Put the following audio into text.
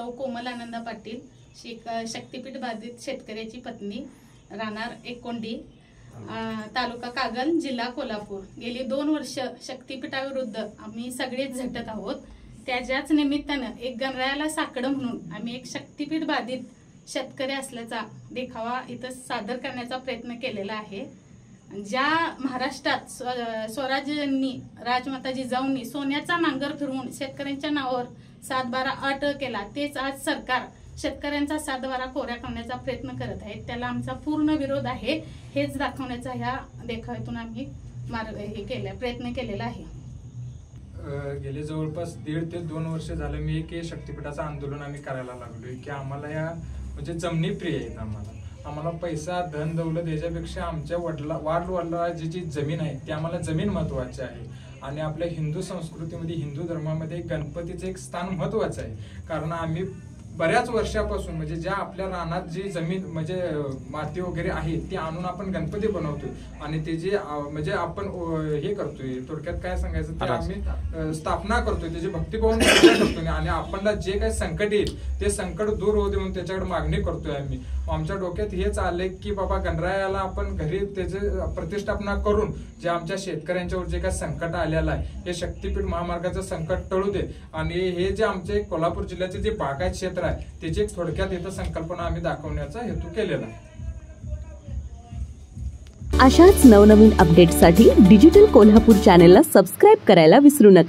सौ कोमल आनंद पाटील, शक्तीपीठ बाधित शेतकऱ्याची पत्नी, राहणार एकोंडी, तालुका कागल, जिल्हा कोल्हापूर। गेली 2 वर्ष शक्तीपीठाविरुद्ध आम्ही सगळेच झटत आहोत। त्याच्याच निमित्तानं एक गणरायाला साकडं म्हणून आम्ही एक शक्तीपीठ बाधित शेतकरी असल्याचा देखावा इथं सादर करण्याचा प्रयत्न केलेला आहे। ज्या महाराष्ट्रात स्वराज्यांनी, राजमाता जिजाऊंनी सोन्याचा नांगर फिरवून शेतकऱ्यांच्या नावावर 7/12 अट केला, तेच आज सरकार शेतकऱ्यांचा 7/12 कोऱ्या करण्याचा प्रयत्न करत आहे। त्याला आमचा पूर्ण विरोध आहे। हेच दाखवण्याचा ह्या देखाव्यातून आम्ही प्रयत्न केलेला आहे। गेले जवळपास 1.5 ते 2 वर्ष झालं मी एक शक्तीपीठाचं आंदोलन आम्ही करायला लागलोय की आम्हाला या म्हणजे जमिनी प्रिय आहेत। आम्हाला पैसा, धन, दौलत याच्यापेक्षा आमच्या वाडवडिलाची जी जमीन आहे ती आम्हाला जमीन महत्वाची आहे। आणि आपल्या हिंदू संस्कृतीमध्ये, हिंदू धर्मामध्ये गणपतीचं एक स्थान महत्वाचं आहे। कारण आम्ही बऱ्याच वर्षापासून म्हणजे ज्या आपल्या रानात जी जमीन म्हणजे माती वगैरे आहे ती आणून आपण गणपती बनवतोय आणि ते जे म्हणजे आपण हे करतोय, थोडक्यात काय सांगायचं ते आम्ही स्थापना करतोय, त्याची भक्तिभावून करतोय आणि आपल्याला जे काही संकट येईल ते संकट दूर होऊ दे म्हणून त्याच्याकडे मागणी करतोय आम्ही। आमच्या डोक्यात हेच आलंय की बाबा गणरायाला आपण घरी त्याचे प्रतिष्ठापना करून जे आमच्या शेतकऱ्यांच्यावर जे काही संकट आलेलं आहे हे शक्तीपीठ महामार्गाचं संकट टळू दे आणि हे जे आमचे कोल्हापूर जिल्ह्याचे जे बागायत क्षेत्र आहे त्याची एक थोडक्यात इथं संकल्पना आम्ही दाखवण्याचा हेतू केलेला आहे। अशाच नवनवीन अपडेटसाठी डिजिटल कोल्हापूर चॅनेलला सबस्क्राईब करायला विसरू नका।